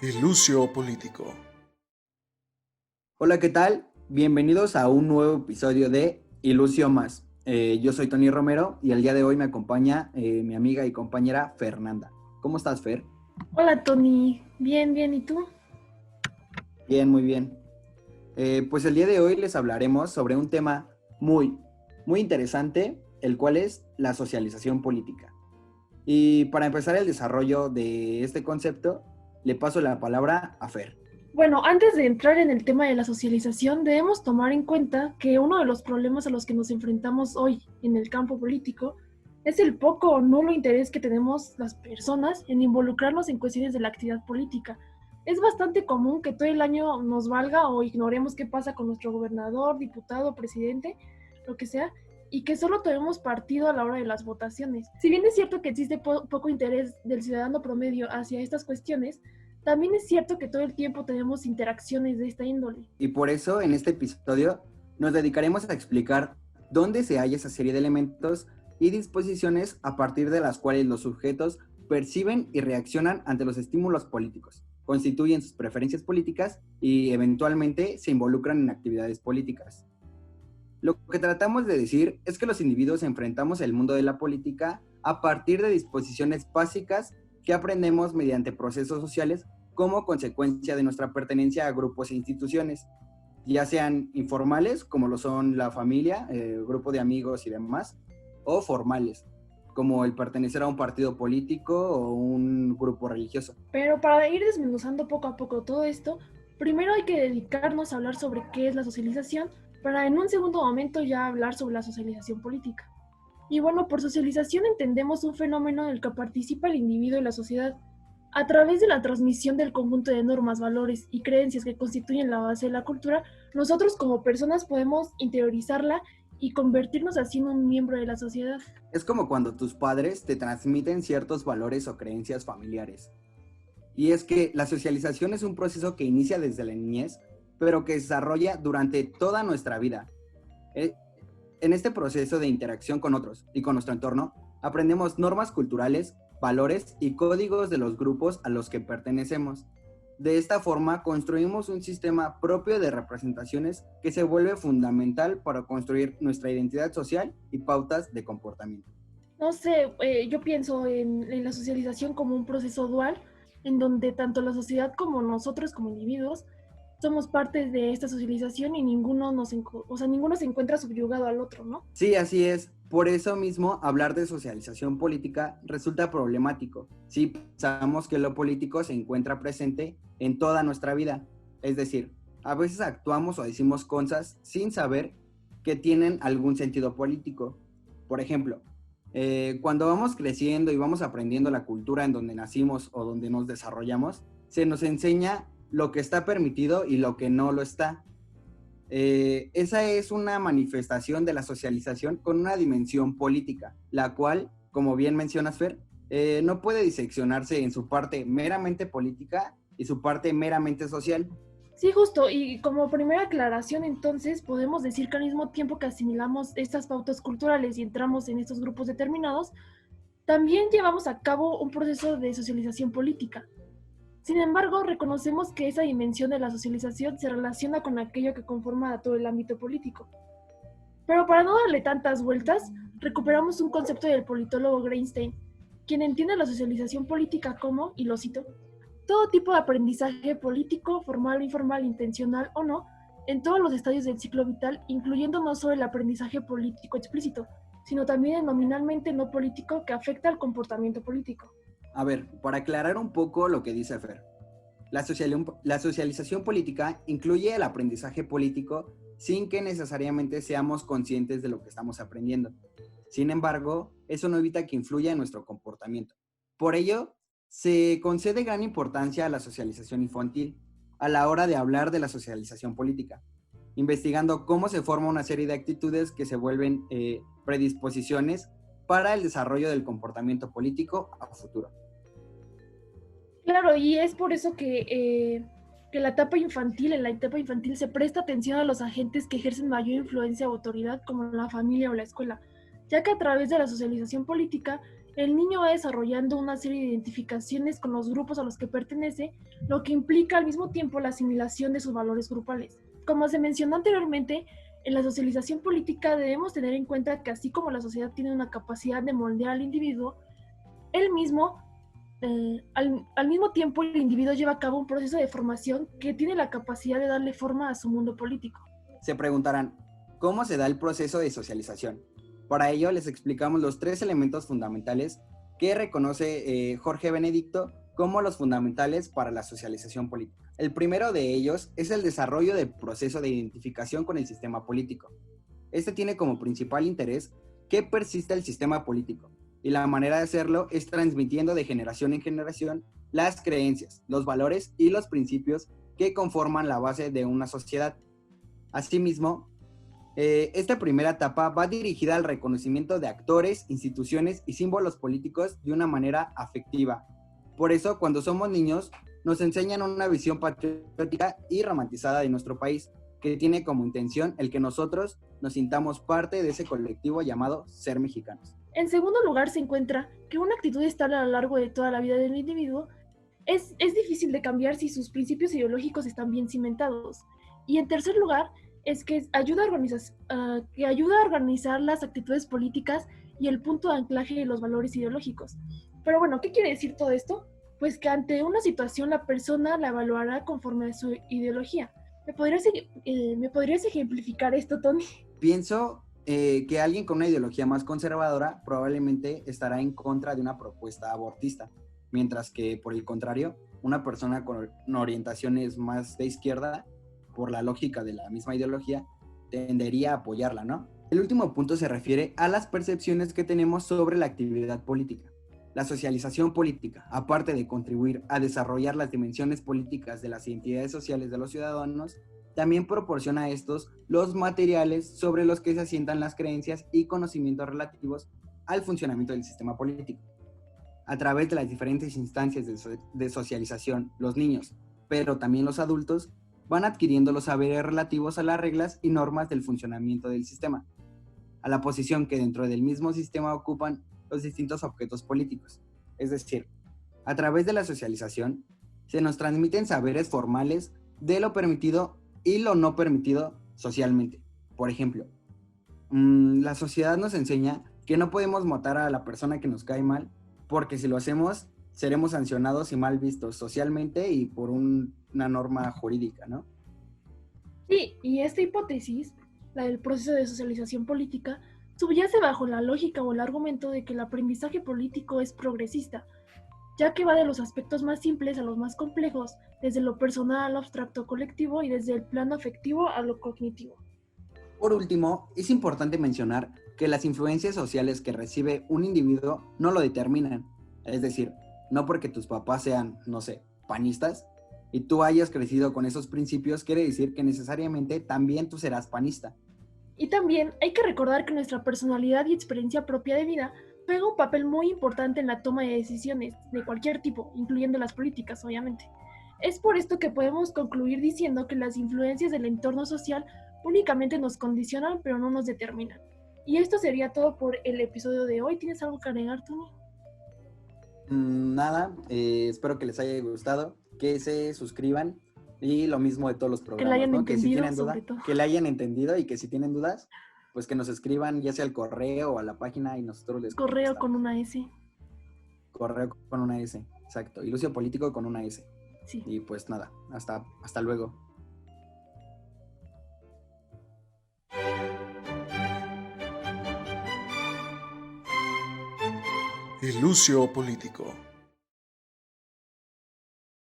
Ilucio Político. Hola, ¿qué tal? Bienvenidos a un nuevo episodio de Ilusio Más. Yo soy Tony Romero y el día de hoy me acompaña mi amiga y compañera Fernanda. ¿Cómo estás, Fer? Hola Tony, bien, bien, ¿y tú? Bien, muy bien. Pues el día de hoy les hablaremos sobre un tema muy interesante, el cual es la socialización política. Y para empezar el desarrollo de este concepto, le paso la palabra a Fer. Bueno, antes de entrar en el tema de la socialización, debemos tomar en cuenta que uno de los problemas a los que nos enfrentamos hoy en el campo político es el poco o nulo interés que tenemos las personas en involucrarnos en cuestiones de la actividad política. Es bastante común que todo el año nos valga o ignoremos qué pasa con nuestro gobernador, diputado, presidente, lo que sea, y que solo tomemos partido a la hora de las votaciones. Si bien es cierto que existe poco interés del ciudadano promedio hacia estas cuestiones, también es cierto que todo el tiempo tenemos interacciones de esta índole. Y por eso en este episodio nos dedicaremos a explicar dónde se halla esa serie de elementos y disposiciones a partir de las cuales los sujetos perciben y reaccionan ante los estímulos políticos, constituyen sus preferencias políticas y eventualmente se involucran en actividades políticas. Lo que tratamos de decir es que los individuos enfrentamos el mundo de la política a partir de disposiciones básicas que aprendemos mediante procesos sociales como consecuencia de nuestra pertenencia a grupos e instituciones, ya sean informales, como lo son la familia, grupo de amigos y demás, o formales, como el pertenecer a un partido político o un grupo religioso. Pero para ir desmenuzando poco a poco todo esto, primero hay que dedicarnos a hablar sobre qué es la socialización, para en un segundo momento ya hablar sobre la socialización política. Y bueno, por socialización entendemos un fenómeno en el que participa el individuo y la sociedad, a través de la transmisión del conjunto de normas, valores y creencias que constituyen la base de la cultura. Nosotros como personas podemos interiorizarla y convertirnos así en un miembro de la sociedad. Es como cuando tus padres te transmiten ciertos valores o creencias familiares. Y es que la socialización es un proceso que inicia desde la niñez, pero que se desarrolla durante toda nuestra vida. En este proceso de interacción con otros y con nuestro entorno, aprendemos normas culturales, valores y códigos de los grupos a los que pertenecemos. De esta forma, construimos un sistema propio de representaciones que se vuelve fundamental para construir nuestra identidad social y pautas de comportamiento. No sé, yo pienso en la socialización como un proceso dual, en donde tanto la sociedad como nosotros como individuos somos parte de esta socialización y ninguno se encuentra subyugado al otro, ¿no? Sí, así es. Por eso mismo, hablar de socialización política resulta problemático si pensamos que lo político se encuentra presente en toda nuestra vida. Es decir, a veces actuamos o decimos cosas sin saber que tienen algún sentido político. Por ejemplo, cuando vamos creciendo y vamos aprendiendo la cultura en donde nacimos o donde nos desarrollamos, se nos enseña lo que está permitido y lo que no lo está. Esa es una manifestación de la socialización con una dimensión política, la cual, como bien mencionas, Fer, no puede diseccionarse en su parte meramente política y su parte meramente social. Sí, justo, y como primera aclaración entonces podemos decir que al mismo tiempo que asimilamos estas pautas culturales y entramos en estos grupos determinados, también llevamos a cabo un proceso de socialización política. Sin embargo, reconocemos que esa dimensión de la socialización se relaciona con aquello que conforma a todo el ámbito político. Pero para no darle tantas vueltas, recuperamos un concepto del politólogo Greenstein, quien entiende la socialización política como, y lo cito, todo tipo de aprendizaje político, formal o informal, intencional o no, en todos los estadios del ciclo vital, incluyendo no solo el aprendizaje político explícito, sino también el nominalmente no político que afecta al comportamiento político. A ver, para aclarar un poco lo que dice Fer, la socialización política incluye el aprendizaje político sin que necesariamente seamos conscientes de lo que estamos aprendiendo. Sin embargo, eso no evita que influya en nuestro comportamiento. Por ello, se concede gran importancia a la socialización infantil a la hora de hablar de la socialización política, investigando cómo se forma una serie de actitudes que se vuelven predisposiciones para el desarrollo del comportamiento político a futuro. Claro, y es por eso que en la etapa infantil se presta atención a los agentes que ejercen mayor influencia o autoridad, como la familia o la escuela, ya que a través de la socialización política el niño va desarrollando una serie de identificaciones con los grupos a los que pertenece, lo que implica al mismo tiempo la asimilación de sus valores grupales. Como se mencionó anteriormente, en la socialización política debemos tener en cuenta que así como la sociedad tiene una capacidad de moldear al individuo, él mismo, al mismo tiempo el individuo lleva a cabo un proceso de formación que tiene la capacidad de darle forma a su mundo político. Se preguntarán, ¿cómo se da el proceso de socialización? Para ello les explicamos los 3 elementos fundamentales que reconoce Jorge Benedicto como los fundamentales para la socialización política. El primero de ellos es el desarrollo del proceso de identificación con el sistema político. Este tiene como principal interés que persista el sistema político, y la manera de hacerlo es transmitiendo de generación en generación las creencias, los valores y los principios que conforman la base de una sociedad. Asimismo, esta primera etapa va dirigida al reconocimiento de actores, instituciones y símbolos políticos de una manera afectiva. Por eso, cuando somos niños, nos enseñan una visión patriótica y romantizada de nuestro país, que tiene como intención el que nosotros nos sintamos parte de ese colectivo llamado ser mexicanos. En segundo lugar se encuentra que una actitud estable a lo largo de toda la vida del individuo es difícil de cambiar si sus principios ideológicos están bien cimentados. Y en tercer lugar, es que ayuda a organizar las actitudes políticas y el punto de anclaje de los valores ideológicos. Pero bueno, ¿qué quiere decir todo esto? Pues que ante una situación la persona la evaluará conforme a su ideología. ¿Me podrías ejemplificar esto, Tony? Pienso que alguien con una ideología más conservadora probablemente estará en contra de una propuesta abortista, mientras que, por el contrario, una persona con orientaciones más de izquierda, por la lógica de la misma ideología, tendería a apoyarla, ¿no? El último punto se refiere a las percepciones que tenemos sobre la actividad política. La socialización política, aparte de contribuir a desarrollar las dimensiones políticas de las identidades sociales de los ciudadanos, también proporciona a estos los materiales sobre los que se asientan las creencias y conocimientos relativos al funcionamiento del sistema político. A través de las diferentes instancias de socialización, los niños, pero también los adultos, van adquiriendo los saberes relativos a las reglas y normas del funcionamiento del sistema, a la posición que dentro del mismo sistema ocupan los distintos objetos políticos. Es decir, a través de la socialización, se nos transmiten saberes formales de lo permitido y lo no permitido socialmente. Por ejemplo, la sociedad nos enseña que no podemos matar a la persona que nos cae mal, porque si lo hacemos, seremos sancionados y mal vistos socialmente y por una norma jurídica, ¿no? Sí, y esta hipótesis, la del proceso de socialización política, subyace bajo la lógica o el argumento de que el aprendizaje político es progresista, ya que va de los aspectos más simples a los más complejos, desde lo personal a lo abstracto colectivo y desde el plano afectivo a lo cognitivo. Por último, es importante mencionar que las influencias sociales que recibe un individuo no lo determinan. Es decir, no porque tus papás sean, no sé, panistas, y tú hayas crecido con esos principios, quiere decir que necesariamente también tú serás panista. Y también hay que recordar que nuestra personalidad y experiencia propia de vida juega un papel muy importante en la toma de decisiones de cualquier tipo, incluyendo las políticas, obviamente. Es por esto que podemos concluir diciendo que las influencias del entorno social únicamente nos condicionan, pero no nos determinan. Y esto sería todo por el episodio de hoy. ¿Tienes algo que agregar, Tony? Nada, espero que les haya gustado, que se suscriban y lo mismo de todos los Que la programas, hayan ¿no? Que si entendido, tienen duda, sobre todo. que la hayan entendido y que si tienen dudas, pues que nos escriban ya sea al correo o a la página y nosotros les Correo con contestamos. una S. Correo con una S, exacto. Y Lucio Político con una S. Sí. Y pues nada, hasta luego. Ilucio Político.